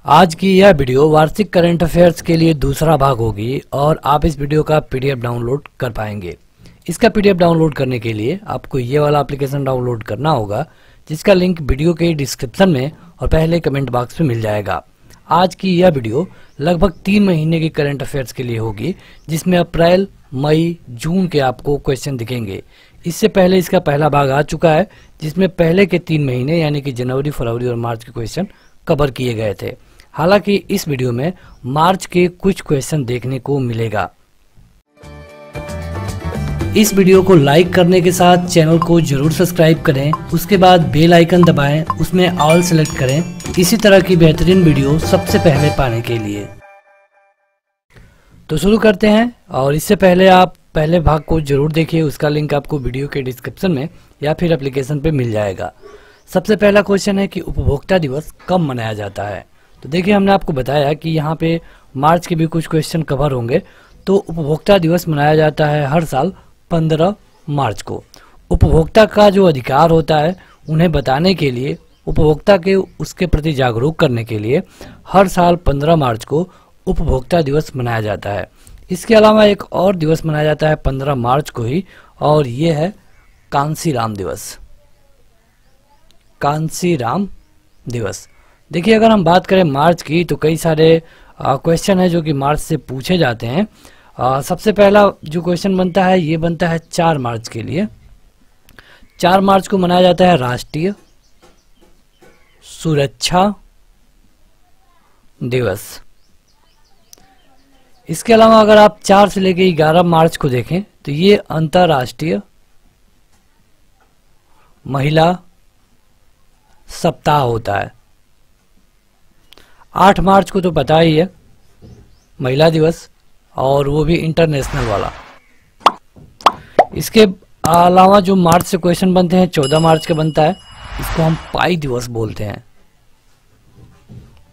आज की यह वीडियो वार्षिक करंट अफेयर्स के लिए दूसरा भाग होगी और आप इस वीडियो का पीडीएफ डाउनलोड कर पाएंगे। इसका पीडीएफ डाउनलोड करने के लिए आपको ये वाला एप्लीकेशन डाउनलोड करना होगा, जिसका लिंक वीडियो के डिस्क्रिप्शन में और पहले कमेंट बॉक्स में मिल जाएगा। आज की यह वीडियो लगभग 3 महीने की करंट अफेयर्स के लिए होगी, जिसमें अप्रैल, मई, जून के आपको क्वेश्चन दिखेंगे। इससे पहले इसका पहला भाग आ चुका है, जिसमें पहले के 3 महीने यानी कि जनवरी, फरवरी और मार्च के क्वेश्चन कवर किए गए थे। हालांकि इस वीडियो में मार्च के कुछ क्वेश्चन देखने को मिलेगा। इस वीडियो को लाइक करने के साथ चैनल को जरूर सब्सक्राइब करें, उसके बाद बेल आइकन दबाएं, उसमें ऑल सेलेक्ट करें इसी तरह की बेहतरीन वीडियो सबसे पहले पाने के लिए। तो शुरू करते हैं, और इससे पहले आप पहले भाग को जरूर देखिए, उसका लिंक आपको वीडियो के डिस्क्रिप्शन में या फिर एप्लीकेशन पे मिल जाएगा। सबसे पहला क्वेश्चन है कि उपभोक्ता दिवस कब मनाया जाता है। तो देखिए, हमने आपको बताया कि यहाँ पे मार्च के भी कुछ क्वेश्चन कवर होंगे। तो उपभोक्ता दिवस मनाया जाता है हर साल 15 मार्च को। उपभोक्ता का जो अधिकार होता है उन्हें बताने के लिए, उपभोक्ता के उसके प्रति जागरूक करने के लिए हर साल 15 मार्च को उपभोक्ता दिवस मनाया जाता है। इसके अलावा एक और दिवस मनाया जाता है 15 मार्च को ही, और ये है कांसीराम दिवस। कांसीराम दिवस। देखिए, अगर हम बात करें मार्च की तो कई सारे क्वेश्चन है जो कि मार्च से पूछे जाते हैं। सबसे पहला जो क्वेश्चन बनता है ये बनता है 4 मार्च के लिए। 4 मार्च को मनाया जाता है राष्ट्रीय सुरक्षा दिवस। इसके अलावा अगर आप 4 से लेकर 11 मार्च को देखें तो ये अंतर्राष्ट्रीय महिला सप्ताह होता है। 8 मार्च को तो पता ही है, महिला दिवस, और वो भी इंटरनेशनल वाला। इसके अलावा जो मार्च से क्वेश्चन बनते हैं 14 मार्च का बनता है, इसको हम पाई दिवस बोलते हैं।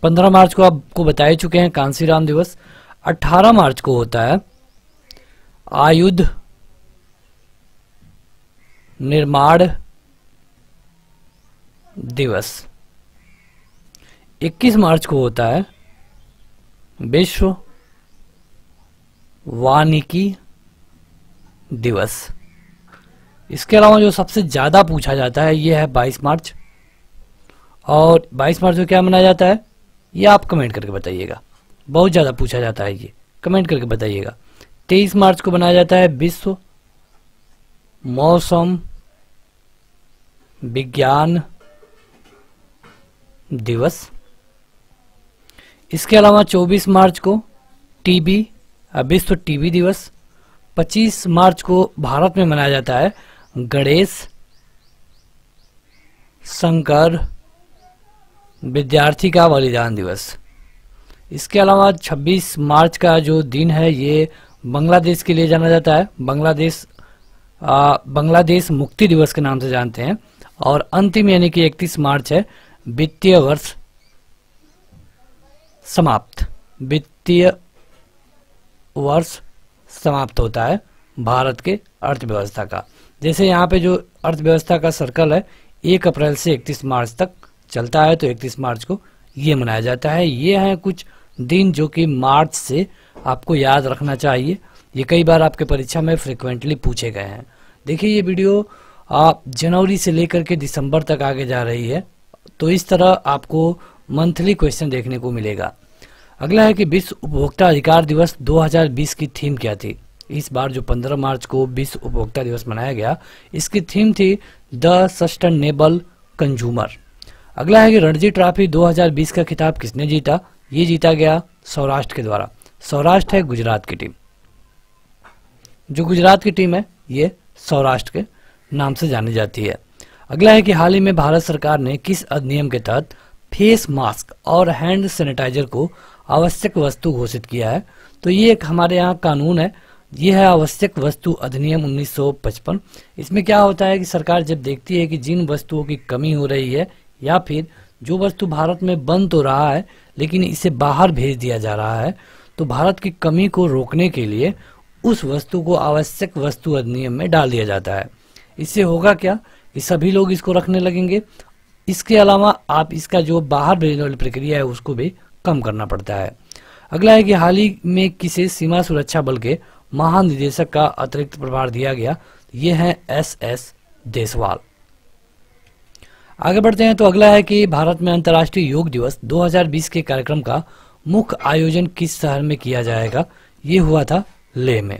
15 मार्च को आपको बता ही चुके हैं, कांसीराम दिवस। 18 मार्च को होता है आयुध निर्माण दिवस। 21 मार्च को होता है विश्व वानिकी दिवस। इसके अलावा जो सबसे ज्यादा पूछा जाता है ये है 22 मार्च। और 22 मार्च को क्या मनाया जाता है ये आप कमेंट करके बताइएगा, बहुत ज्यादा पूछा जाता है, ये कमेंट करके बताइएगा। 23 मार्च को मनाया जाता है विश्व मौसम विज्ञान दिवस। इसके अलावा 24 मार्च को विश्व टीबी दिवस। 25 मार्च को भारत में मनाया जाता है गणेश शंकर विद्यार्थी का बलिदान दिवस। इसके अलावा 26 मार्च का जो दिन है ये बांग्लादेश के लिए जाना जाता है, बांग्लादेश मुक्ति दिवस के नाम से जानते हैं। और अंतिम यानी कि 31 मार्च है वित्तीय वर्ष समाप्त। वित्तीय वर्ष समाप्त होता है भारत के अर्थव्यवस्था का। जैसे यहाँ पे जो अर्थव्यवस्था का सर्कल है 1 अप्रैल से 31 मार्च तक चलता है, तो 31 मार्च को ये मनाया जाता है। ये हैं कुछ दिन जो कि मार्च से आपको याद रखना चाहिए। ये कई बार आपके परीक्षा में फ्रिक्वेंटली पूछे गए हैं। देखिए, ये वीडियो आप जनवरी से लेकर के दिसंबर तक आगे जा रही है, तो इस तरह आपको मंथली क्वेश्चन देखने को मिलेगा। अगला है कि विश्व उपभोक्ता अधिकार दिवस 2020 की थीम क्या थी। इस बार जो 15 मार्च को विश्व उपभोक्ता दिवस मनाया गया, इसकी थीम थी द सस्टेनेबल कंज्यूमर। अगला है कि रणजी ट्रॉफी 2020 का खिताब किसने जीता। ये जीता गया सौराष्ट्र के द्वारा। सौराष्ट्र है गुजरात की टीम। जो गुजरात की टीम है ये सौराष्ट्र के नाम से जानी जाती है। अगला है कि हाल ही में भारत सरकार ने किस अधिनियम के तहत फेस मास्क और हैंड सैनिटाइजर को आवश्यक वस्तु घोषित किया है। तो ये एक हमारे यहाँ कानून है, ये है आवश्यक वस्तु अधिनियम 1955। इसमें क्या होता है कि सरकार जब देखती है कि जिन वस्तुओं की कमी हो रही है, या फिर जो वस्तु भारत में बन तो रहा है लेकिन इसे बाहर भेज दिया जा रहा है, तो भारत की कमी को रोकने के लिए उस वस्तु को आवश्यक वस्तु अधिनियम में डाल दिया जाता है। इससे होगा क्या कि सभी लोग इसको रखने लगेंगे। इसके अलावा आप इसका जो बाहर भेजने वाली प्रक्रिया है उसको भी कम करना पड़ता है। अगला है कि हाल ही में किसे सीमा सुरक्षा बल के महानिदेशक का अतिरिक्त प्रभार दिया गया, ये है SS देसवाल। आगे बढ़ते हैं तो अगला है कि भारत में अंतर्राष्ट्रीय योग दिवस 2020 के कार्यक्रम का मुख्य आयोजन किस शहर में किया जाएगा, ये हुआ था लेह में।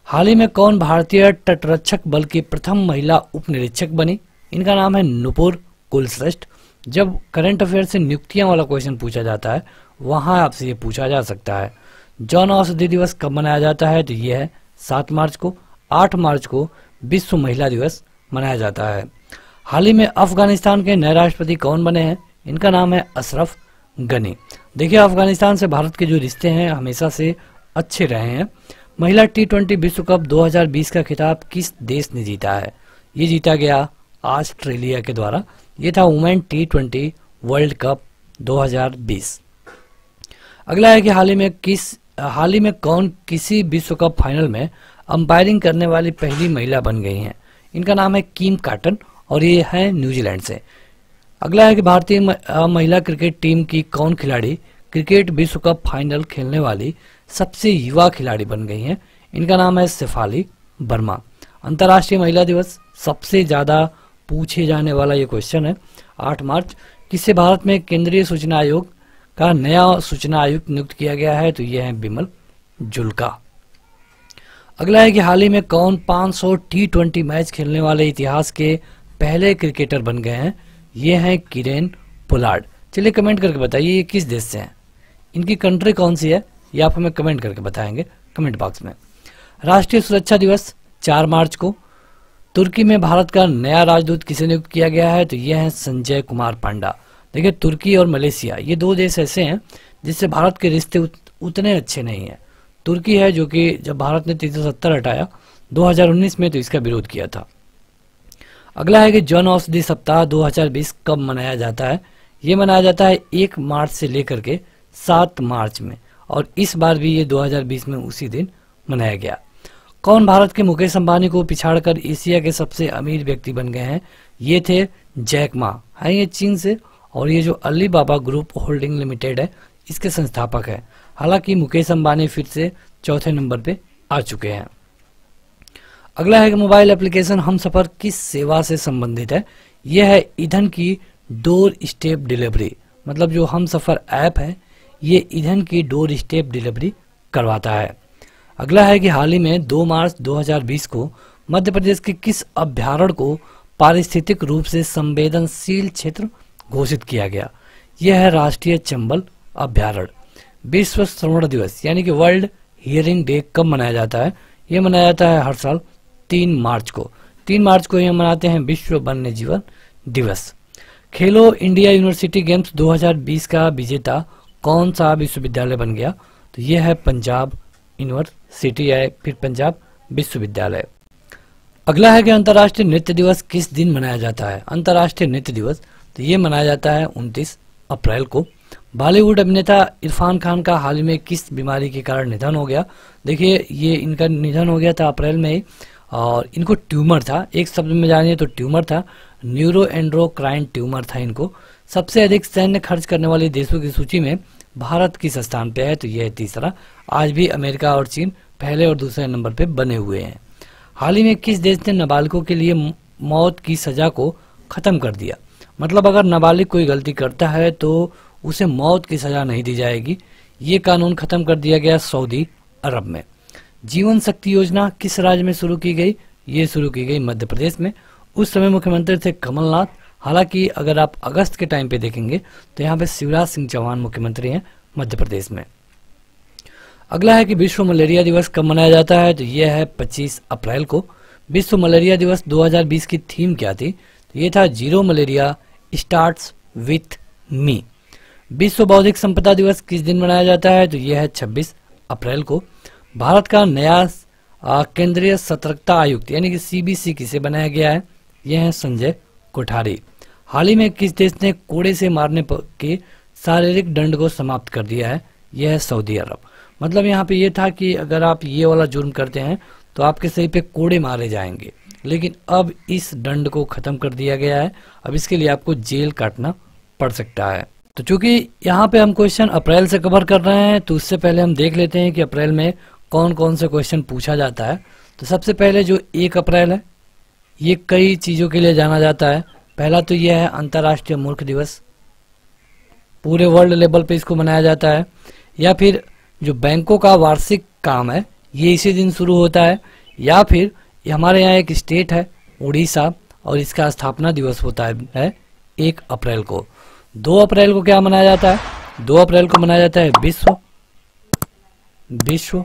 हाल ही में कौन भारतीय तटरक्षक बल की प्रथम महिला उप निरीक्षक बनी, इनका नाम है नुपुर कुलश्रेष्ठ। जब करंट अफेयर से नियुक्तियां वाला क्वेश्चन पूछा जाता है वहां आपसे ये पूछा जा सकता है। जन औषधि दिवस कब मनाया जाता है, तो ये है 7 मार्च को। 8 मार्च को विश्व महिला दिवस मनाया जाता है। हाल ही में अफगानिस्तान के नए राष्ट्रपति कौन बने हैं, इनका नाम है अशरफ गनी। देखिए अफगानिस्तान से भारत के जो रिश्ते हैं हमेशा से अच्छे रहे हैं। महिला T20 विश्व कप 2020 का खिताब किस देश ने जीता है, ये जीता गया ऑस्ट्रेलिया के द्वारा। ये था वुमेन T20 वर्ल्ड कप 2020। अगला है कि हाल ही में कौन किसी विश्व कप फाइनल में अंपायरिंग करने वाली पहली महिला बन गई हैं, इनका नाम है किम कार्टन और ये है न्यूजीलैंड से। अगला है कि भारतीय महिला क्रिकेट टीम की कौन खिलाड़ी क्रिकेट विश्व कप फाइनल खेलने वाली सबसे युवा खिलाड़ी बन गई हैं, इनका नाम है शेफाली वर्मा। अंतर्राष्ट्रीय महिला दिवस सबसे ज्यादा पूछे जाने वाला ये क्वेश्चन है 8 मार्च। किसे भारत में केंद्रीय सूचना आयोग का नया सूचना आयुक्त नियुक्त किया गया है, तो ये है बिमल जुल्का। अगला है कि हाल ही में कौन 500 T20 मैच खेलने वाले इतिहास के पहले क्रिकेटर बन गए हैं, ये हैं किरेन पोलार्ड। चलिए कमेंट करके बताइए ये किस देश से हैं, इनकी कंट्री कौन सी है, ये आप हमें कमेंट करके बताएंगे कमेंट बॉक्स में। राष्ट्रीय सुरक्षा दिवस 4 मार्च को। तुर्की में भारत का नया राजदूत किसे नियुक्त किया गया है, तो ये है संजय कुमार पांडा। देखिए तुर्की और मलेशिया ये 2 देश ऐसे हैं जिससे भारत के रिश्ते उतने अच्छे नहीं हैं। तुर्की है जो कि जब भारत ने 370 हटाया 2019 में तो इसका विरोध किया था। अगला है कि जन औषधि सप्ताह 2020 कब मनाया जाता है, ये मनाया जाता है 1 मार्च से लेकर के 7 मार्च में, और इस बार भी ये 2020 में उसी दिन मनाया गया। कौन भारत के मुकेश अंबानी को पिछाड़कर एशिया के सबसे अमीर व्यक्ति बन गए हैं, ये थे जैक मा, है ये चीन से, और ये जो अलीबाबा ग्रुप होल्डिंग लिमिटेड है इसके संस्थापक है। हालांकि मुकेश अंबानी फिर से चौथे नंबर पे आ चुके हैं। अगला है कि मोबाइल एप्लीकेशन हमसफर किस सेवा से संबंधित है, यह है ईंधन की डोर स्टेप डिलीवरी। मतलब जो हमसफर ऐप है ये ईंधन की डोर स्टेप डिलीवरी करवाता है। अगला है कि हाल ही में 2 मार्च 2020 को मध्य प्रदेश के किस अभ्यारण्य को पारिस्थितिक रूप से संवेदनशील क्षेत्र घोषित किया गया, यह है राष्ट्रीय चंबल अभ्यारण्य। विश्व श्रवण दिवस यानी कि वर्ल्ड हियरिंग डे कब मनाया जाता है, यह मनाया जाता है हर साल 3 मार्च को। 3 मार्च को यह मनाते हैं विश्व वन्य जीवन दिवस। खेलो इंडिया यूनिवर्सिटी गेम्स 2020 का विजेता कौन सा विश्वविद्यालय बन गया, तो यह है पंजाब यूनिवर्सिटी या फिर पंजाब विश्वविद्यालय। अगला है कि अंतर्राष्ट्रीय नृत्य दिवस किस दिन मनाया जाता है। अंतर्राष्ट्रीय नृत्य दिवस तो ये मनाया जाता है 29 अप्रैल को। बॉलीवुड अभिनेता इरफान खान का हाल ही में किस बीमारी के कारण निधन हो गया। देखिए ये इनका निधन हो गया था अप्रैल में ही, और इनको ट्यूमर था, एक शब्द में जानिए तो ट्यूमर था, न्यूरोएंड्रोक्राइन ट्यूमर था इनको। सबसे अधिक सैन्य खर्च करने वाले देशों की सूची में भारत किस स्थान पे है, तो यह है तीसरा। आज भी अमेरिका और चीन पहले और दूसरे नंबर पे बने हुए हैं। हाल ही में किस देश ने नाबालिगों के लिए मौत की सजा को खत्म कर दिया। मतलब अगर नाबालिग कोई गलती करता है तो उसे मौत की सजा नहीं दी जाएगी, ये कानून खत्म कर दिया गया सऊदी अरब में। जीवन शक्ति योजना किस राज्य में शुरू की गई, ये शुरू की गई मध्य प्रदेश में। उस समय मुख्यमंत्री थे कमलनाथ। हालांकि अगर आप अगस्त के टाइम पे देखेंगे तो यहाँ पे शिवराज सिंह चौहान मुख्यमंत्री हैं मध्य प्रदेश में। अगला है कि विश्व मलेरिया दिवस कब मनाया जाता है, तो यह है 25 अप्रैल को। विश्व मलेरिया दिवस 2020 की थीम क्या थी, तो ये था zero malaria starts with me. विश्व बौद्धिक संपदा दिवस किस दिन मनाया जाता है, तो यह है 26 अप्रैल को। भारत का नया केंद्रीय सतर्कता आयुक्त यानी कि CBC किसे बनाया गया है, यह है संजय कोठारी। हाल ही में किस देश ने कोड़े से मारने के शारीरिक दंड को समाप्त कर दिया है, यह है सऊदी अरब। मतलब यहाँ पे ये था कि अगर आप ये वाला जुर्म करते हैं तो आपके सही पे कोड़े मारे जाएंगे, लेकिन अब इस दंड को खत्म कर दिया गया है। अब इसके लिए आपको जेल काटना पड़ सकता है। तो चूंकि यहाँ पे हम क्वेश्चन अप्रैल से कवर कर रहे हैं, तो उससे पहले हम देख लेते हैं कि अप्रैल में कौन कौन से क्वेश्चन पूछा जाता है। तो सबसे पहले जो 1 अप्रैल है, ये कई चीज़ों के लिए जाना जाता है। पहला तो यह है अंतर्राष्ट्रीय मूर्ख दिवस, पूरे वर्ल्ड लेवल पे इसको मनाया जाता है। या फिर जो बैंकों का वार्षिक काम है, ये इसी दिन शुरू होता है। या फिर हमारे यहाँ एक स्टेट है उड़ीसा, और इसका स्थापना दिवस होता है 1 अप्रैल को। 2 अप्रैल को क्या मनाया जाता है? 2 अप्रैल को मनाया जाता है विश्व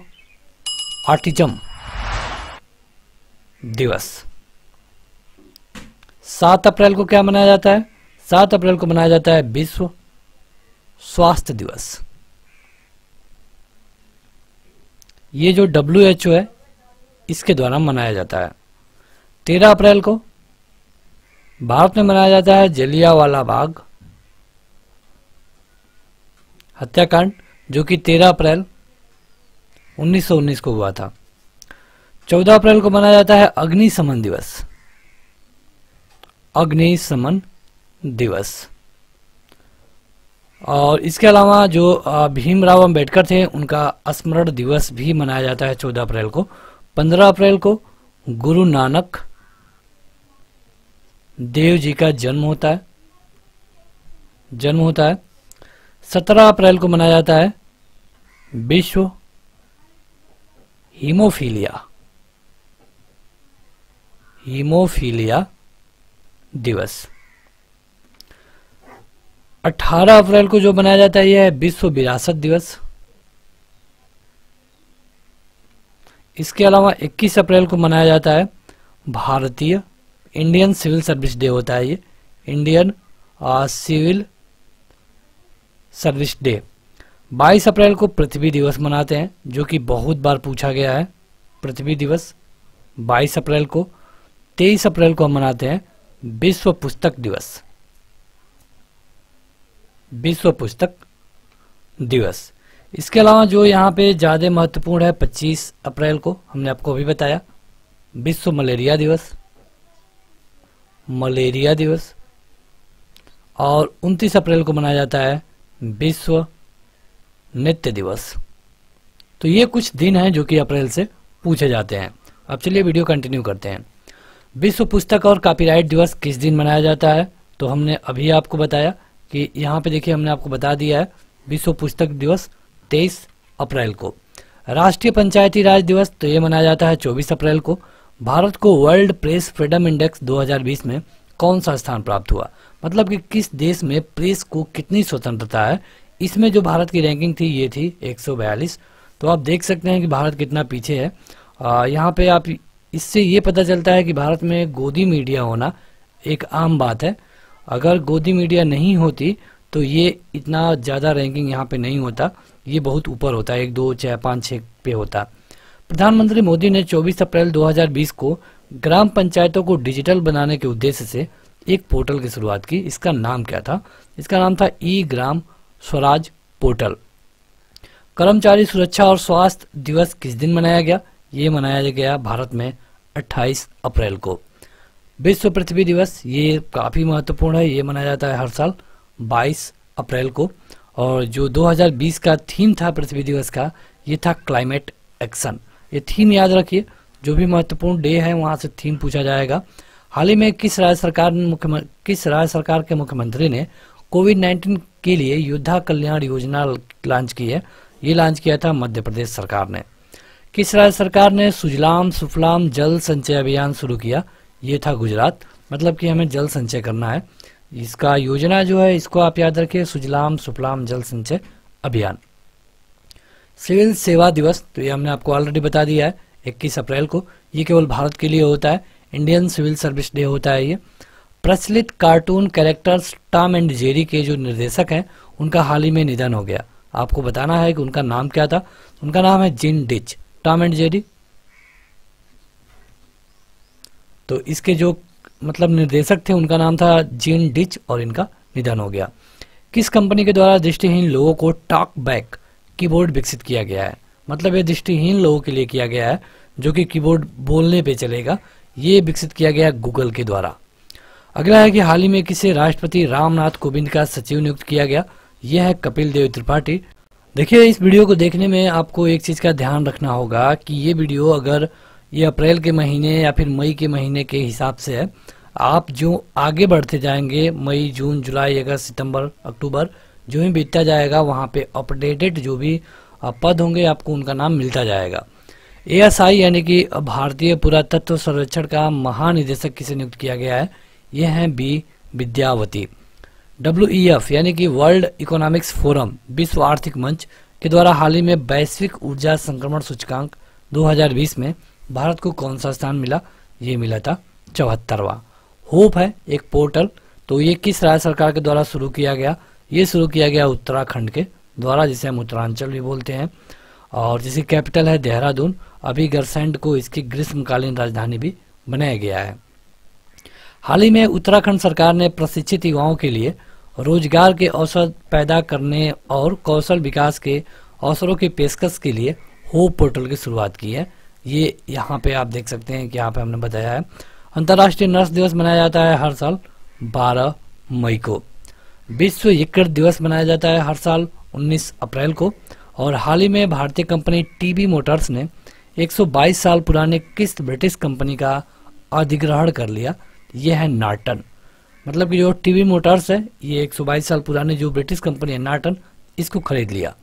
ऑटिज्म दिवस। 7 अप्रैल को क्या मनाया जाता है? 7 अप्रैल को मनाया जाता है विश्व स्वास्थ्य दिवस। ये जो WHO है, इसके द्वारा मनाया जाता है। 13 अप्रैल को भारत में मनाया जाता है जलियांवाला बाग हत्याकांड, जो कि 13 अप्रैल 1919 को हुआ था। 14 अप्रैल को मनाया जाता है अग्निशमन दिवस, अग्निशमन दिवस। और इसके अलावा जो भीमराव अंबेडकर थे, उनका स्मरण दिवस भी मनाया जाता है 14 अप्रैल को। 15 अप्रैल को गुरु नानक देव जी का जन्म होता है। 17 अप्रैल को मनाया जाता है विश्व हीमोफीलिया दिवस। 18 अप्रैल को जो मनाया जाता है यह है विश्व विरासत दिवस। इसके अलावा 21 अप्रैल को मनाया जाता है भारतीय इंडियन सिविल सर्विस डे होता है, ये इंडियन सिविल सर्विस डे। 22 अप्रैल को पृथ्वी दिवस मनाते हैं, जो कि बहुत बार पूछा गया है। पृथ्वी दिवस 22 अप्रैल को। 23 अप्रैल को हम मनाते हैं विश्व पुस्तक दिवस, विश्व पुस्तक दिवस। इसके अलावा जो यहाँ पे ज़्यादा महत्वपूर्ण है, 25 अप्रैल को हमने आपको अभी बताया विश्व मलेरिया दिवस, मलेरिया दिवस। और 29 अप्रैल को मनाया जाता है विश्व नृत्य दिवस। तो ये कुछ दिन हैं जो कि अप्रैल से पूछे जाते हैं। अब चलिए वीडियो कंटिन्यू करते हैं। विश्व पुस्तक और कॉपीराइट दिवस किस दिन मनाया जाता है? तो हमने अभी आपको बताया कि यहाँ पे देखिए, हमने आपको बता दिया है विश्व पुस्तक दिवस 23 अप्रैल को। राष्ट्रीय पंचायती राज दिवस तो ये मनाया जाता है 24 अप्रैल को। भारत को वर्ल्ड प्रेस फ्रीडम इंडेक्स 2020 में कौन सा स्थान प्राप्त हुआ? मतलब कि किस देश में प्रेस को कितनी स्वतंत्रता है, इसमें जो भारत की रैंकिंग थी ये थी 142। तो आप देख सकते हैं कि भारत कितना पीछे है। यहाँ पे आप इससे ये पता चलता है कि भारत में गोदी मीडिया होना एक आम बात है। अगर गोदी मीडिया नहीं होती तो ये इतना ज़्यादा रैंकिंग यहाँ पे नहीं होता, ये बहुत ऊपर होता है, 1, 2, 4, 5, 6 पे होता। प्रधानमंत्री मोदी ने 24 अप्रैल 2020 को ग्राम पंचायतों को डिजिटल बनाने के उद्देश्य से एक पोर्टल की शुरुआत की। इसका नाम क्या था? इसका नाम था ई ग्राम स्वराज पोर्टल। कर्मचारी सुरक्षा और स्वास्थ्य दिवस किस दिन मनाया गया? ये मनाया गया भारत में 28 अप्रैल को। विश्व पृथ्वी दिवस ये काफ़ी महत्वपूर्ण है, ये मनाया जाता है हर साल 22 अप्रैल को। और जो 2020 का थीम था पृथ्वी दिवस का, ये था क्लाइमेट एक्शन। ये थीम याद रखिए, जो भी महत्वपूर्ण डे है वहाँ से थीम पूछा जाएगा। हाल ही में किस राज्य सरकार के मुख्यमंत्री ने कोविड-19 के लिए योद्धा कल्याण योजना लॉन्च की है? ये लॉन्च किया था मध्य प्रदेश सरकार ने। किस राज्य सरकार ने सुजलाम सुफलाम जल संचय अभियान शुरू किया? ये था गुजरात। मतलब कि हमें जल संचय करना है, इसका योजना जो है इसको आप याद रखिए, सुजलाम सुफलाम जल संचय अभियान। सिविल सेवा दिवस तो ये हमने आपको ऑलरेडी बता दिया है 21 अप्रैल को। ये केवल भारत के लिए होता है, इंडियन सिविल सर्विस डे होता है ये। प्रचलित cartoon characters Tom and Jerry के जो निर्देशक हैं उनका हाल ही में निधन हो गया। आपको बताना है कि उनका नाम क्या था। उनका नाम है जिन डिच। टॉम एंड जेरी, तो इसके जो मतलब निर्देशक थे उनका नाम था जिन डिच और इनका निधन हो गया। किस कंपनी के द्वारा दृष्टिहीन लोगों को टॉक बैक कीबोर्ड विकसित किया गया है? मतलब ये दृष्टिहीन लोगों के लिए किया गया है जो कि कीबोर्ड बोलने पे चलेगा, ये विकसित किया गया गूगल के द्वारा। अगला है कि हाल ही में किसे राष्ट्रपति रामनाथ कोविंद का सचिव नियुक्त किया गया। यह है कपिल देव त्रिपाठी। देखिए, इस वीडियो को देखने में आपको एक चीज का ध्यान रखना होगा कि ये वीडियो अगर ये अप्रैल के महीने या फिर मई के महीने के हिसाब से है, आप जो आगे बढ़ते जाएंगे मई, जून, जुलाई, अगस्त, सितंबर, अक्टूबर जो ही बीतता जाएगा वहाँ पे अपडेटेड जो भी पद होंगे आपको उनका नाम मिलता जाएगा। ASI यानी कि भारतीय पुरातत्व सर्वेक्षण का महानिदेशक किसे नियुक्त किया गया है। यह है बी विद्यावती। WEF यानी कि वर्ल्ड इकोनॉमिक्स फोरम, विश्व आर्थिक मंच के द्वारा हाल ही में वैश्विक ऊर्जा संक्रमण सूचकांक 2020 में भारत को कौन सा स्थान मिला। ये मिला था 74वां। होप है एक पोर्टल, तो ये किस राज्य सरकार के द्वारा शुरू किया गया। ये शुरू किया गया उत्तराखंड के द्वारा, जिसे हम उत्तरांचल भी बोलते हैं, और जिसकी कैपिटल है देहरादून। अभी गरसैंड को इसकी ग्रीष्मकालीन राजधानी भी बनाया गया है। हाल ही में उत्तराखंड सरकार ने प्रशिक्षित युवाओं के लिए रोजगार के अवसर पैदा करने और कौशल विकास के अवसरों की पेशकश के लिए होप पोर्टल की शुरुआत की है। ये यहाँ पे आप देख सकते हैं कि यहाँ पे हमने बताया है। अंतर्राष्ट्रीय नर्स दिवस मनाया जाता है हर साल 12 मई को। विश्व यकृत दिवस मनाया जाता है हर साल 19 अप्रैल को। और हाल ही में भारतीय कंपनी टीवी मोटर्स ने 122 साल पुराने किस ब्रिटिश कंपनी का अधिग्रहण कर लिया। यह है नार्टन। मतलब कि जो टीवी मोटर्स है ये 122 साल पुराने जो ब्रिटिश कंपनी है नार्टन, इसको खरीद लिया।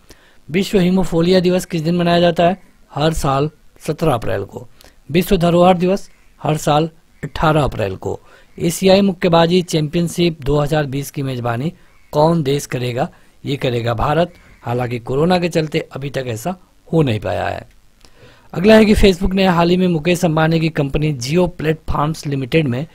विश्व हीमोफोलिया दिवस किस दिन मनाया जाता है। हर साल 17 अप्रैल को। विश्व धरोहर दिवस हर साल 18 अप्रैल को। एशियाई मुक्केबाजी चैंपियनशिप 2020 की मेजबानी कौन देश करेगा। ये करेगा भारत। हालांकि कोरोना के चलते अभी तक ऐसा हो नहीं पाया है। अगला है कि फेसबुक ने हाल ही में मुकेश अंबानी की कंपनी जियो प्लेटफॉर्म्स लिमिटेड में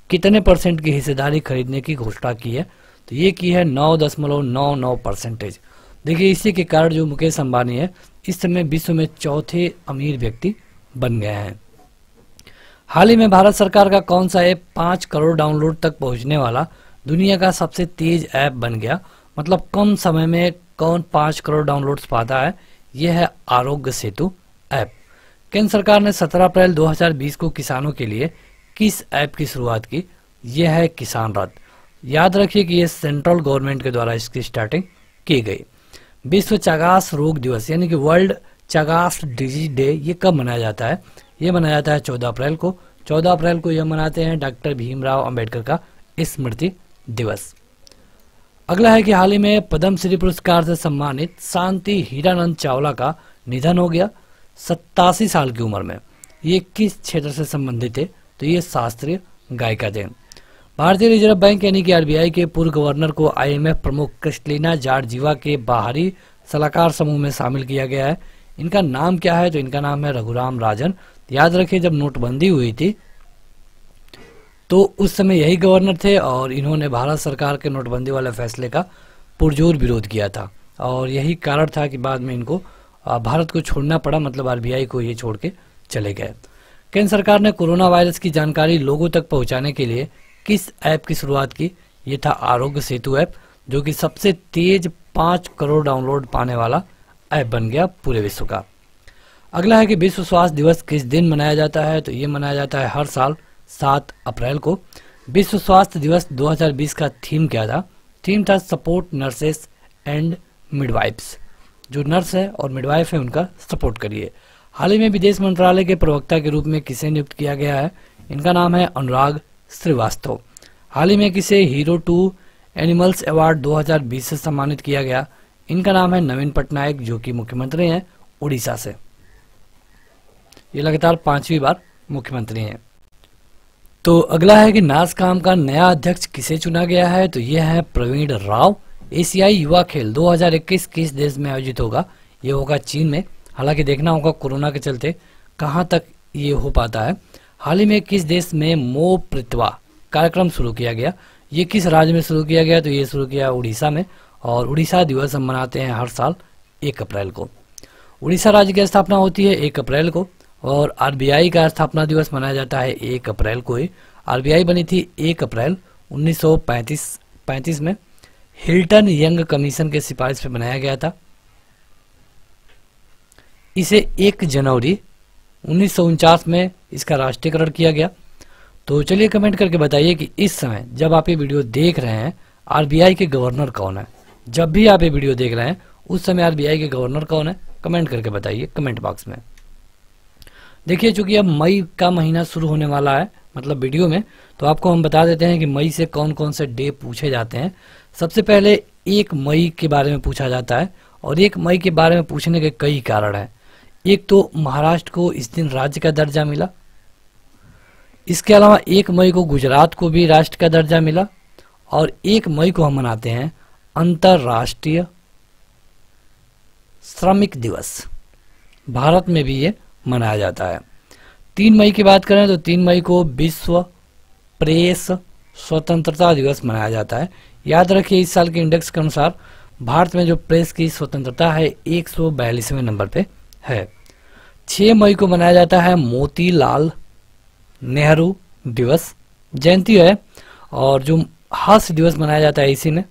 कितने % की हिस्सेदारी खरीदने की घोषणा की है। तो ये की है 9.99%। देखिए, इसी के कारण जो मुकेश अंबानी है इस समय विश्व में चौथे अमीर व्यक्ति बन गए हैं। हाल ही में भारत सरकार का कौन सा ऐप 5 करोड़ डाउनलोड तक पहुंचने वाला दुनिया का सबसे तेज ऐप बन गया। मतलब कम समय में कौन 5 करोड़ डाउनलोड्स पाता है। यह है आरोग्य सेतु ऐप। केंद्र सरकार ने 17 अप्रैल 2020 को किसानों के लिए किस ऐप की शुरुआत की। यह है किसान रथ। याद रखिए कि यह सेंट्रल गवर्नमेंट के द्वारा इसकी स्टार्टिंग की गई। विश्व चागास रोग दिवस यानी कि वर्ल्ड चागास डिजीज डे ये कब मनाया जाता है। ये मनाया जाता है 14 अप्रैल को। 14 अप्रैल को यह मनाते हैं डॉक्टर भीमराव अंबेडकर का स्मृति दिवस। अगला है कि हाल ही में पद्मश्री पुरस्कार से सम्मानित शांति हीरानंद चावला का निधन हो गया 87 साल की उम्र में। ये किस क्षेत्र से संबंधित थे। तो ये शास्त्रीय गायिका थे। भारतीय रिजर्व बैंक यानी कि RBI के पूर्व गवर्नर को IMF प्रमुख क्रिस्टलिना जॉर्जिवा के बाहरी सलाहकार समूह में शामिल किया गया है। इनका नाम क्या है। तो इनका नाम है रघुराम राजन। याद रखिए, जब नोटबंदी हुई थी तो उस समय यही गवर्नर थे और इन्होंने भारत सरकार के नोटबंदी वाले फैसले का पुरजोर विरोध किया था और यही कारण था कि बाद में इनको भारत को छोड़ना पड़ा। मतलब RBI को ये छोड़ के चले गए। केंद्र सरकार ने कोरोना वायरस की जानकारी लोगों तक पहुंचाने के लिए किस ऐप की शुरुआत की। ये था आरोग्य सेतु ऐप, जो कि सबसे तेज 5 करोड़ डाउनलोड पाने वाला ऐप बन गया पूरे विश्व का। अगला है कि विश्व स्वास्थ्य दिवस किस दिन मनाया जाता है। तो ये मनाया जाता है हर साल 7 अप्रैल को। विश्व स्वास्थ्य दिवस 2020 का थीम क्या था। थीम था सपोर्ट नर्सेस एंड मिडवाइफ्स। जो नर्स है और मिडवाइफ है उनका सपोर्ट करिए। हाल ही में विदेश मंत्रालय के प्रवक्ता के रूप में किसे नियुक्त किया गया है। इनका नाम है अनुराग श्रीवास्तव। हाल ही में किसे हीरो टू एनिमल्स अवार्ड 2020 से सम्मानित किया गया। इनका नाम है नवीन पटनायक, जो कि मुख्यमंत्री हैं उड़ीसा से। ये लगातार 5वीं बार मुख्यमंत्री हैं। तो अगला है कि नासकाम का नया अध्यक्ष किसे चुना गया है। तो यह है प्रवीण राव। एशियाई युवा खेल 2021 किस देश में आयोजित होगा। ये होगा चीन में। हालांकि देखना होगा कोरोना के चलते कहां तक ये हो पाता है। हाल ही में किस देश में मो पृथ्वा कार्यक्रम शुरू किया गया। ये किस राज्य में शुरू किया गया। तो ये शुरू किया उड़ीसा में और उड़ीसा दिवस हम मनाते हैं हर साल 1 अप्रैल को। उड़ीसा राज्य की स्थापना होती है 1 अप्रैल को और RBI का स्थापना दिवस मनाया जाता है 1 अप्रैल को ही। RBI बनी थी 1 अप्रैल 1935 में। हिल्टन यंग कमीशन के सिफारिश पे बनाया गया था। इसे 1 जनवरी 1949 में इसका राष्ट्रीयकरण किया गया। तो चलिए कमेंट करके बताइए कि इस समय जब आप ये वीडियो देख रहे हैं आरबीआई के गवर्नर कौन है। जब भी आप ये वीडियो देख रहे हैं उस समय आरबीआई के गवर्नर कौन है, कमेंट करके बताइए कमेंट बॉक्स में। देखिए चूंकि अब मई का महीना शुरू होने वाला है मतलब वीडियो में, तो आपको हम बता देते हैं कि मई से कौन कौन से डे पूछे जाते हैं। सबसे पहले 1 मई के बारे में पूछा जाता है और 1 मई के बारे में पूछने के कई कारण हैं। एक तो महाराष्ट्र को इस दिन राज्य का दर्जा मिला, इसके अलावा 1 मई को गुजरात को भी राष्ट्र का दर्जा मिला और 1 मई को हम मनाते हैं अंतर्राष्ट्रीय श्रमिक दिवस। भारत में भी ये मनाया जाता है। 3 मई की बात करें तो 3 मई को विश्व प्रेस स्वतंत्रता दिवस मनाया जाता है। याद रखिए इस साल के इंडेक्स के अनुसार भारत में जो प्रेस की स्वतंत्रता है 142वें नंबर पे है। 6 मई को मनाया जाता है मोतीलाल नेहरू दिवस, जयंती है। और जो हास्य दिवस मनाया जाता है इसी में,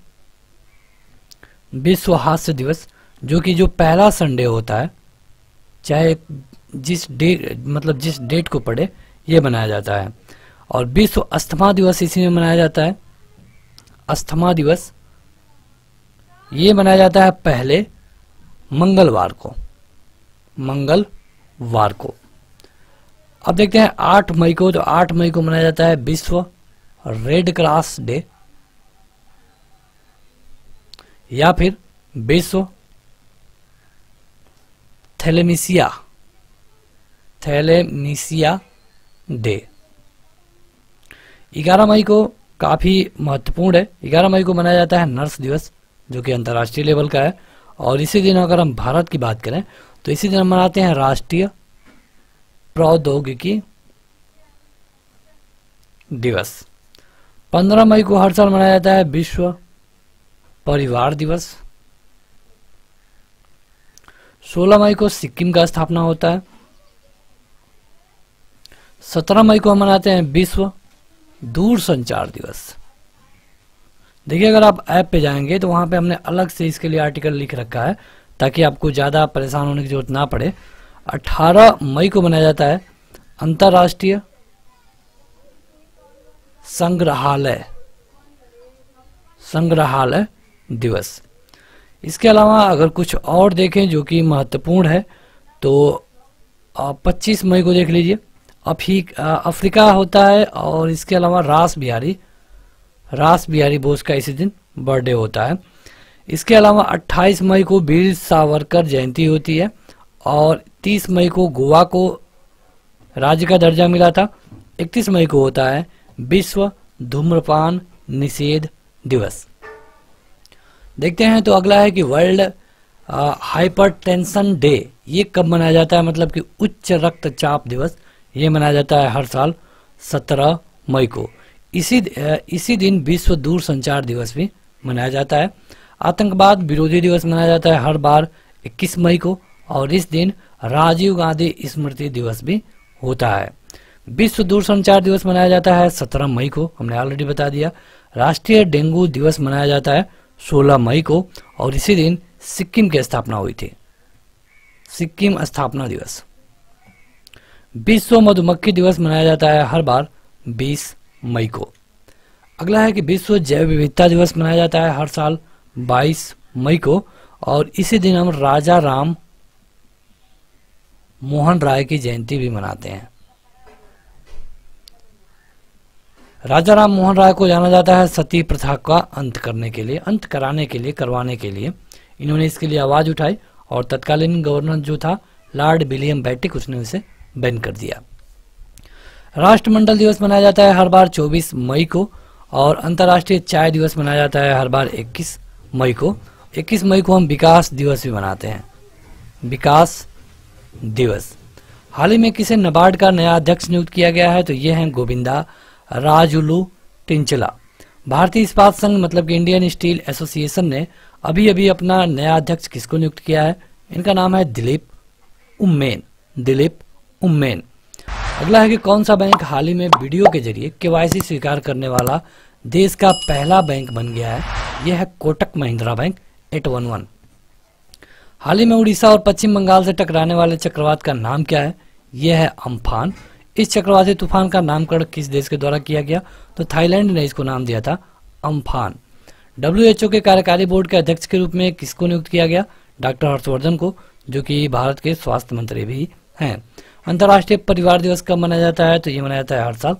विश्व हास्य दिवस, जो कि जो पहला संडे होता है चाहे जिस डेट को पड़े ये मनाया जाता है। और विश्व अस्थमा दिवस इसी में मनाया जाता है। अस्थमा दिवस ये मनाया जाता है पहले मंगलवार को। अब देखते हैं 8 मई को, तो 8 मई को मनाया जाता है विश्व रेड क्रॉस डे या फिर विश्व थैलेमीसिया डे। 11 मई को काफी महत्वपूर्ण है। 11 मई को मनाया जाता है नर्स दिवस, जो कि अंतर्राष्ट्रीय लेवल का है। और इसी दिन अगर हम भारत की बात करें तो इसी दिन हम मनाते हैं राष्ट्रीय प्रौद्योगिकी दिवस। 15 मई को हर साल मनाया जाता है विश्व परिवार दिवस। 16 मई को सिक्किम का स्थापना होता है। 17 मई को हम मनाते हैं विश्व दूरसंचार दिवस। देखिए अगर आप ऐप पे जाएंगे तो वहां पे हमने अलग से इसके लिए आर्टिकल लिख रखा है ताकि आपको ज़्यादा परेशान होने की जरूरत ना पड़े। 18 मई को मनाया जाता है अंतर्राष्ट्रीय संग्रहालय दिवस। इसके अलावा अगर कुछ और देखें जो कि महत्वपूर्ण है तो 25 मई को देख लीजिए, अफ्रीका होता है। और इसके अलावा रास बिहारी बोस का इसी दिन बर्थडे होता है। इसके अलावा 28 मई को वीर सावरकर जयंती होती है और 30 मई को गोवा को राज्य का दर्जा मिला था। 31 मई को होता है विश्व धूम्रपान निषेध दिवस। देखते हैं तो अगला है कि वर्ल्ड हाइपरटेंशन डे। ये कब मनाया जाता है, मतलब कि उच्च रक्तचाप दिवस। ये मनाया जाता है हर साल 17 मई को। इसी दिन विश्व दूरसंचार दिवस भी मनाया जाता है। आतंकवाद विरोधी दिवस मनाया जाता है हर बार 21 मई को और इस दिन राजीव गांधी स्मृति दिवस भी होता है। विश्व दूरसंचार दिवस मनाया जाता है 17 मई को, हमने ऑलरेडी बता दिया। राष्ट्रीय डेंगू दिवस मनाया जाता है 16 मई को और इसी दिन सिक्किम की स्थापना हुई थी, सिक्किम स्थापना दिवस। विश्व मधुमक्खी दिवस मनाया जाता है हर बार 20 मई को। अगला है कि विश्व जैव विविधता दिवस मनाया जाता है हर साल 22 मई को और इसी दिन हम राजा राम मोहन राय की जयंती भी मनाते हैं। राजा राम मोहन राय को जाना जाता है सती प्रथा का अंत कराने के लिए इन्होंने इसके लिए आवाज उठाई और तत्कालीन गवर्नर जो था लॉर्ड विलियम बेंटिक, उसने उसे बैन कर दिया। राष्ट्रमंडल दिवस मनाया जाता है हर बार 24 मई को और अंतर्राष्ट्रीय चाय दिवस मनाया जाता है हर बार 21 मई को। 21 मई को हम विकास दिवस भी मनाते हैं, विकास दिवस। हाल ही में किसे नाबार्ड का नया अध्यक्ष नियुक्त किया गया है, तो ये है गोविंदा राजुलू टिंचला। भारतीय इस्पात संघ मतलब कि इंडियन स्टील एसोसिएशन ने अभी अभी अपना नया अध्यक्ष किसको नियुक्त किया है, इनका नाम है दिलीप उम्मेन। अगला है कि कौन सा बैंक हाल ही में वीडियो के जरिए केवाईसी स्वीकार करने वाला देश का पहला बैंक बन गया है। यह है कोटक महिंद्रा बैंक 811। हाल ही में उड़ीसा और पश्चिम बंगाल से टकराने वाले चक्रवात का नाम क्या है, यह है अम्फान। इस चक्रवाती तूफान का नामकरण किस देश के द्वारा किया गया? तो थाईलैंड ने इसको नाम दिया था अम्फान। WHO के कार्यकारी बोर्ड के अध्यक्ष के रूप में किसको नियुक्त किया गया? डॉक्टर हर्षवर्धन को, जो कि भारत के स्वास्थ्य मंत्री भी हैं। अंतर्राष्ट्रीय परिवार दिवस कब मनाया जाता है? तो ये मनाया जाता है हर साल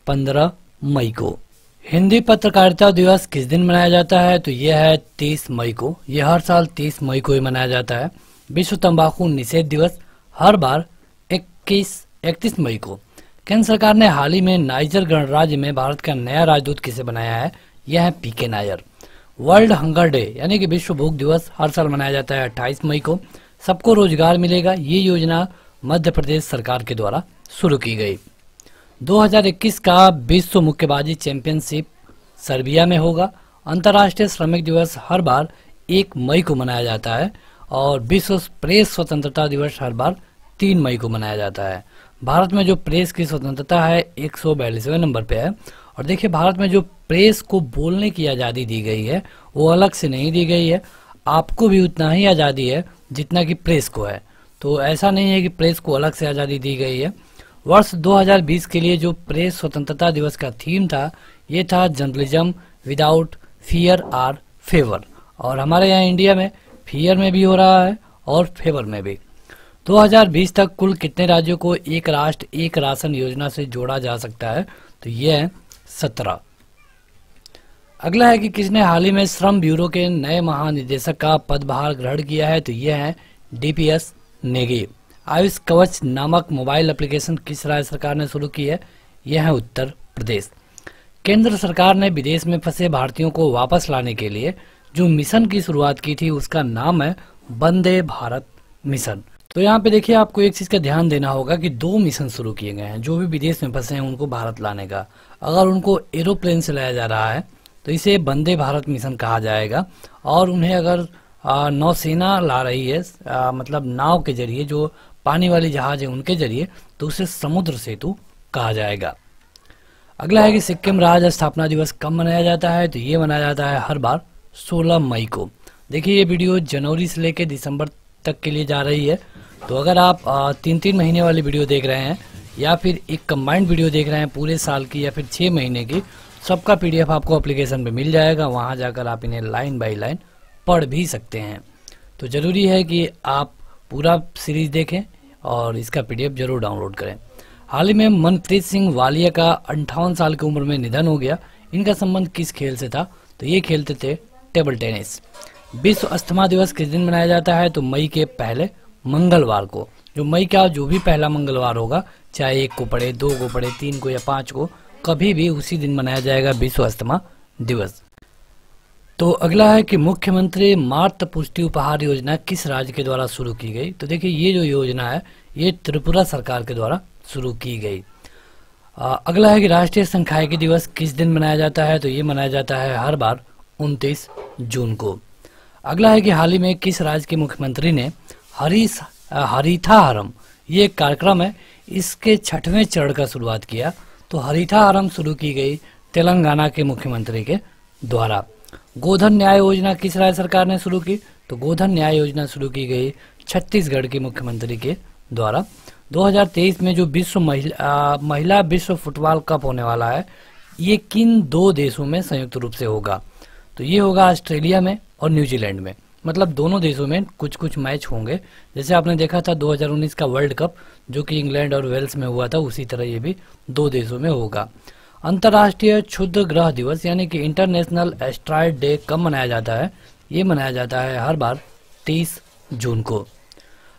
15 मई को। हिंदी पत्रकारिता दिवस किस दिन मनाया जाता है? तो यह है 30 मई को। यह हर साल 30 मई को ही मनाया जाता है। विश्व तंबाकू निषेध दिवस हर बार 31 मई को। केंद्र सरकार ने हाल ही में नाइजर गणराज्य में भारत का नया राजदूत किसे बनाया है? यह है PK Nair. World hunger day यानी कि विश्व भूख दिवस हर साल मनाया जाता है 28 मई को। सबको रोजगार मिलेगा, ये योजना मध्य प्रदेश सरकार के द्वारा शुरू की गई। 2021 का विश्व मुक्केबाजी चैंपियनशिप सर्बिया में होगा। अंतर्राष्ट्रीय श्रमिक दिवस हर बार 1 मई को मनाया जाता है और विश्व प्रेस स्वतंत्रता दिवस हर बार 3 मई को मनाया जाता है। भारत में जो प्रेस की स्वतंत्रता है 142वें नंबर पे है। और देखिए, भारत में जो प्रेस को बोलने की आज़ादी दी गई है वो अलग से नहीं दी गई है। आपको भी उतना ही आज़ादी है जितना कि प्रेस को है। तो ऐसा नहीं है कि प्रेस को अलग से आज़ादी दी गई है। वर्ष 2020 के लिए जो प्रेस स्वतंत्रता दिवस का थीम था ये था जर्नलिज्म विदाउट फियर और फेवर। और हमारे यहाँ इंडिया में फियर में भी हो रहा है और फेवर में भी। 2020 तक कुल कितने राज्यों को एक राष्ट्र एक राशन योजना से जोड़ा जा सकता है? तो यह है 17। अगला है कि किसने हाल ही में श्रम ब्यूरो के नए महानिदेशक का पदभार ग्रहण किया है? तो यह है DPS नेगी। आयुष कवच नामक मोबाइल एप्लीकेशन किस राज्य सरकार ने शुरू की है? यह है उत्तर प्रदेश। केंद्र सरकार ने विदेश में फंसे भारतीयों को वापस लाने के लिए जो मिशन की शुरुआत की थी उसका नाम है वंदे भारत मिशन। तो यहाँ पे देखिए, आपको एक चीज का ध्यान देना होगा कि 2 मिशन शुरू किए गए हैं जो भी विदेश में फंसे हैं उनको भारत लाने का। अगर उनको एरोप्लेन से लाया जा रहा है तो इसे वंदे भारत मिशन कहा जाएगा। और उन्हें अगर नौसेना ला रही है मतलब नाव के जरिए, जो पानी वाली जहाज है उनके जरिए, तो उसे समुद्र सेतु कहा जाएगा। अगला है कि सिक्किम राज्य स्थापना दिवस कब मनाया जाता है? तो ये मनाया जाता है हर बार 16 मई को। देखिए, ये वीडियो जनवरी से लेकर दिसंबर तक के लिए जा रही है। तो अगर आप 3-3 महीने वाली वीडियो देख रहे हैं या फिर एक कंबाइंड वीडियो देख रहे हैं पूरे साल की या फिर 6 महीने की, सबका PDF आपको एप्लीकेशन पे मिल जाएगा। वहां जाकर आप इन्हें लाइन बाय लाइन पढ़ भी सकते हैं। तो जरूरी है कि आप पूरा सीरीज देखें और इसका PDF जरूर डाउनलोड करें। हाल ही में मनप्रीत सिंह वालिया का 58 साल की उम्र में निधन हो गया। इनका संबंध किस खेल से था? तो ये खेलते थे टेबल टेनिस। विश्व अस्थमा दिवस किस दिन मनाया जाता है? तो मई के पहले मंगलवार को। जो मई का जो भी पहला मंगलवार होगा, चाहे 1 को पड़े, 2 को पड़े, 3 को या 5 को, कभी भी उसी दिन मनाया जाएगा विश्व अस्थमा दिवस। तो अगला है कि मुख्यमंत्री मातृ पुष्टि उपहार योजना किस राज्य के द्वारा शुरू की गई? तो देखिए, ये जो योजना है ये त्रिपुरा सरकार के द्वारा शुरू की गई। अगला है कि राष्ट्रीय सांख्यिकी दिवस किस दिन मनाया जाता है? तो ये मनाया जाता है हर बार 29 जून को। अगला है कि हाल ही में किस राज्य के मुख्यमंत्री ने हरिथाहरम, ये एक कार्यक्रम है, इसके 6वें चरण का शुरुआत किया। तो हरिथाहरम शुरू की गई तेलंगाना के मुख्यमंत्री के द्वारा। गोधन न्याय योजना किस राज्य सरकार ने शुरू की? तो गोधन न्याय योजना शुरू की गई छत्तीसगढ़ के मुख्यमंत्री के द्वारा। 2023 में जो विश्व महिला विश्व फुटबॉल कप होने वाला है, ये किन 2 देशों में संयुक्त रूप से होगा? तो ये होगा ऑस्ट्रेलिया में और न्यूजीलैंड में। मतलब दोनों देशों में कुछ कुछ मैच होंगे। जैसे आपने देखा था 2019 का वर्ल्ड कप जो कि इंग्लैंड और वेल्स में हुआ था, उसी तरह ये भी 2 देशों में होगा। अंतर्राष्ट्रीय क्षुद्र ग्रह दिवस यानी कि इंटरनेशनल एस्ट्रॉयड डे कब मनाया जाता है? ये मनाया जाता है हर बार 30 जून को।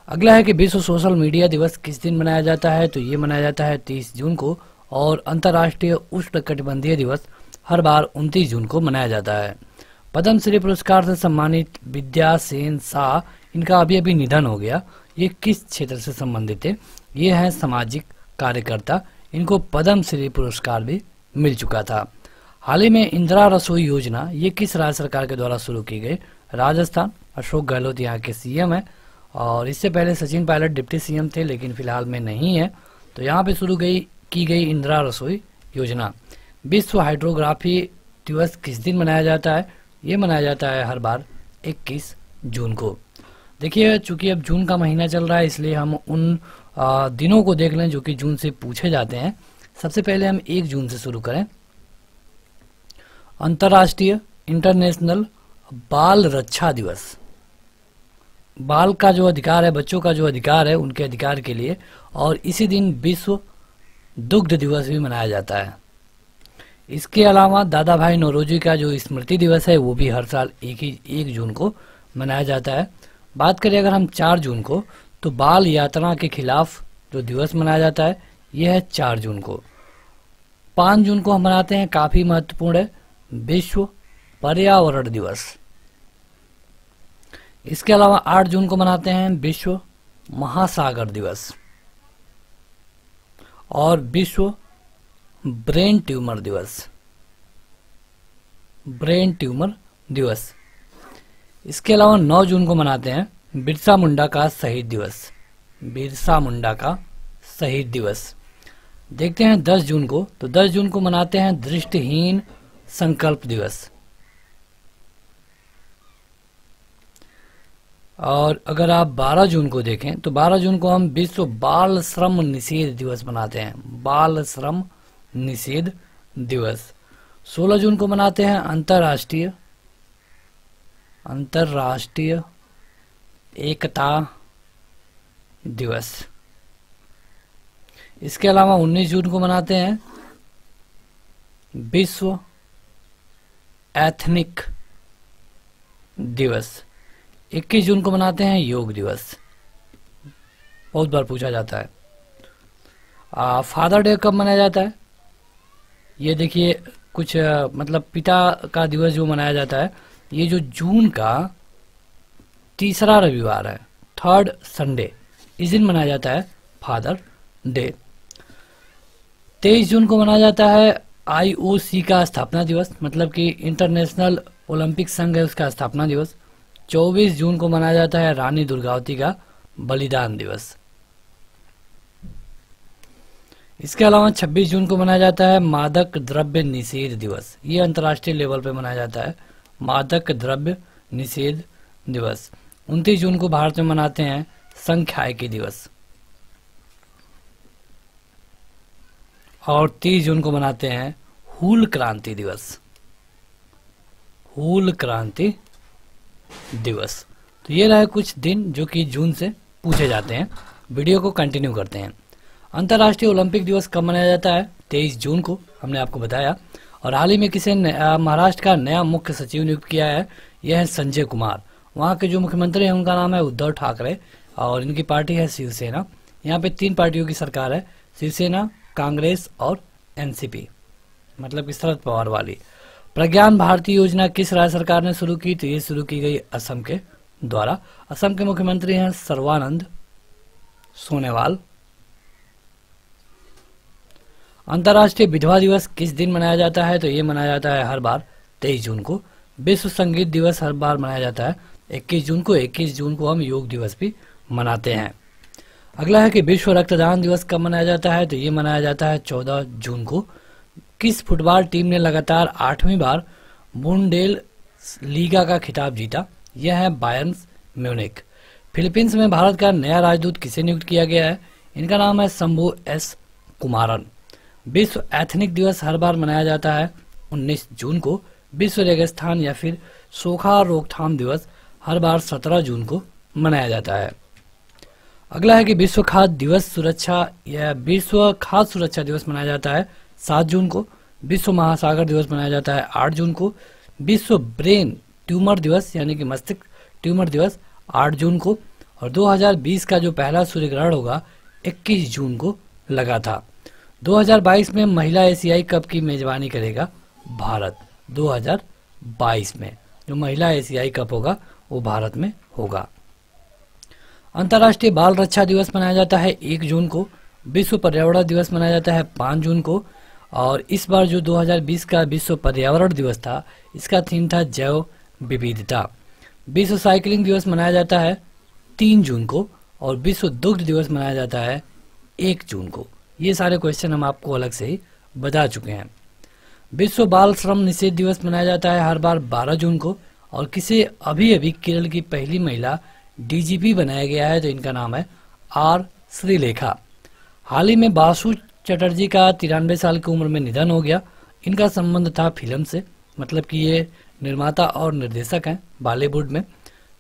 अगला है कि विश्व सोशल मीडिया दिवस किस दिन मनाया जाता है? तो ये मनाया जाता है 30 जून को। और अंतर्राष्ट्रीय उष्णकटिबंधीय दिवस हर बार 29 जून को मनाया जाता है। पद्मश्री पुरस्कार से सम्मानित विद्या सेन शाह, इनका अभी अभी निधन हो गया। ये किस क्षेत्र से संबंधित है? ये है सामाजिक कार्यकर्ता। इनको पद्मश्री पुरस्कार भी मिल चुका था। हाल ही में इंदिरा रसोई योजना ये किस राज्य सरकार के द्वारा शुरू की गई? राजस्थान। अशोक गहलोत यहाँ के CM है और इससे पहले सचिन पायलट डिप्टी CM थे, लेकिन फिलहाल में नहीं है। तो यहाँ पे शुरू की गई इंदिरा रसोई योजना। विश्व हाइड्रोग्राफी दिवस किस दिन मनाया जाता है? ये मनाया जाता है हर बार 21 जून को। देखिए चूंकि अब जून का महीना चल रहा है, इसलिए हम उन दिनों को देख लें जो कि जून से पूछे जाते हैं। सबसे पहले हम 1 जून से शुरू करें। अंतर्राष्ट्रीय इंटरनेशनल बाल रक्षा दिवस। बाल का जो अधिकार है, बच्चों का जो अधिकार है, उनके अधिकार के लिए। और इसी दिन विश्व दुग्ध दिवस भी मनाया जाता है। इसके अलावा दादा भाई नौरोजी का जो स्मृति दिवस है वो भी हर साल 1 जून को मनाया जाता है। बात करें अगर हम 4 जून को, तो बाल यातना के खिलाफ जो दिवस मनाया जाता है यह है 4 जून को। 5 जून को हम मनाते हैं, काफी महत्वपूर्ण है, विश्व पर्यावरण दिवस। इसके अलावा 8 जून को मनाते हैं विश्व महासागर दिवस और विश्व ब्रेन ट्यूमर दिवस। ब्रेन ट्यूमर दिवस। इसके अलावा 9 जून को मनाते हैं बिरसा मुंडा का शहीद दिवस। बिरसा मुंडा का शहीद दिवस। देखते हैं 10 जून को, तो 10 जून को मनाते हैं दृष्टिहीन संकल्प दिवस। और अगर आप 12 जून को देखें तो 12 जून को हम विश्व बाल श्रम निषेध दिवस मनाते हैं। बाल श्रम निषेध दिवस। 16 जून को मनाते हैं अंतर्राष्ट्रीय एकता दिवस। इसके अलावा 19 जून को मनाते हैं विश्व एथनिक दिवस। 21 जून को मनाते हैं योग दिवस। बहुत बार पूछा जाता है। फादर डे कब मनाया जाता है? ये देखिए कुछ मतलब पिता का दिवस जो मनाया जाता है, ये जो जून का तीसरा रविवार है, 3rd संडे, इस दिन मनाया जाता है फादर डे। 23 जून को मनाया जाता है IOC का स्थापना दिवस, मतलब कि इंटरनेशनल ओलंपिक संघ है उसका स्थापना दिवस। 24 जून को मनाया जाता है रानी दुर्गावती का बलिदान दिवस। इसके अलावा 26 जून को मनाया जाता है मादक द्रव्य निषेध दिवस। ये अंतर्राष्ट्रीय लेवल पे मनाया जाता है मादक द्रव्य निषेध दिवस। 29 जून को भारत में मनाते हैं सांख्यिकी दिवस। और 30 जून को मनाते हैं हूल क्रांति दिवस। हूल क्रांति दिवस। तो ये रहे कुछ दिन जो कि जून से पूछे जाते हैं। वीडियो को कंटिन्यू करते हैं। अंतर्राष्ट्रीय ओलंपिक दिवस कब मनाया जाता है? 23 जून को, हमने आपको बताया। और हाल ही में किसे महाराष्ट्र का नया मुख्य सचिव नियुक्त किया है? यह है संजय कुमार। वहाँ के जो मुख्यमंत्री हैं उनका नाम है उद्धव ठाकरे और इनकी पार्टी है शिवसेना। यहाँ पे 3 पार्टियों की सरकार है, शिवसेना, कांग्रेस और NCP, मतलब कि शरद पवार वाली। प्रज्ञान भारती योजना किस राज्य सरकार ने शुरू की? तो ये शुरू की गई असम के द्वारा। असम के मुख्यमंत्री हैं सर्बानंद सोनोवाल। अंतर्राष्ट्रीय विधवा दिवस किस दिन मनाया जाता है? तो ये मनाया जाता है हर बार 23 जून को। विश्व संगीत दिवस हर बार मनाया जाता है 21 जून को। 21 जून को हम योग दिवस भी मनाते हैं। अगला है कि विश्व रक्तदान दिवस कब मनाया जाता है? तो ये मनाया जाता है 14 जून को। किस फुटबॉल टीम ने लगातार 8वीं बार बुंडेल लीगा का खिताब जीता? यह है बायर्न म्यूनिख। फिलीपींस में भारत का नया राजदूत किसे नियुक्त किया गया है? इनका नाम है शंभू S कुमारन। विश्व एथनिक दिवस हर बार मनाया जाता है 19 जून को। विश्व रेगिस्तान या फिर सूखा रोकथाम दिवस हर बार 17 जून को मनाया जाता है। अगला है कि विश्व खाद्य दिवस सुरक्षा या विश्व खाद्य सुरक्षा दिवस मनाया जाता है 7 जून को। विश्व महासागर दिवस मनाया जाता है 8 जून को। विश्व ब्रेन ट्यूमर दिवस यानी कि मस्तिष्क ट्यूमर दिवस 8 जून को। और 2020 का जो पहला सूर्य ग्रहण होगा 21 जून को लगा था। 2022 में महिला एशियाई कप की मेजबानी करेगा भारत। 2022 में जो महिला एशियाई कप होगा वो भारत में होगा। अंतर्राष्ट्रीय बाल रक्षा दिवस मनाया जाता है 1 जून को। विश्व पर्यावरण दिवस मनाया जाता है 5 जून को। और इस बार जो 2020 का विश्व पर्यावरण दिवस था, इसका थीम था जैव विविधता। विश्व साइकिलिंग दिवस मनाया जाता है 3 जून को। और विश्व दुग्ध दिवस मनाया जाता है 1 जून को। ये सारे क्वेश्चन हम आपको अलग से ही बता चुके हैं। विश्व बाल श्रम निषेध दिवस मनाया जाता है हर बार 12 जून को। और किसे अभी अभी केरल की पहली महिला डीजीपी बनाया गया है, तो इनका नाम है आर श्रीलेखा। हाल ही में बासु चटर्जी का 93 साल की उम्र में निधन हो गया। इनका संबंध था फिल्म से, मतलब कि ये निर्माता और निर्देशक हैं, बॉलीवुड में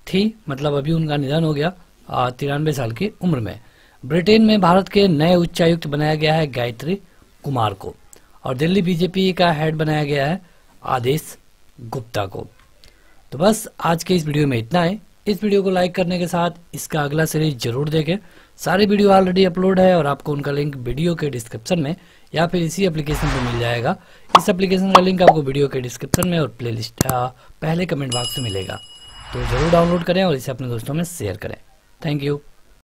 थी, मतलब अभी उनका निधन हो गया 93 साल की उम्र में। ब्रिटेन में भारत के नए उच्चायुक्त बनाया गया है गायत्री कुमार को, और दिल्ली बीजेपी का हेड बनाया गया है आदेश गुप्ता को। तो बस आज के इस वीडियो में इतना है। इस वीडियो को लाइक करने के साथ इसका अगला सीरीज जरूर देखें। सारे वीडियो ऑलरेडी अपलोड है और आपको उनका लिंक वीडियो के डिस्क्रिप्शन में या फिर इसी एप्लीकेशन पर मिल जाएगा। इस एप्लीकेशन का लिंक आपको वीडियो के डिस्क्रिप्शन में और प्लेलिस्ट पहले कमेंट बॉक्स में मिलेगा। तो ज़रूर डाउनलोड करें और इसे अपने दोस्तों में शेयर करें। Thank you.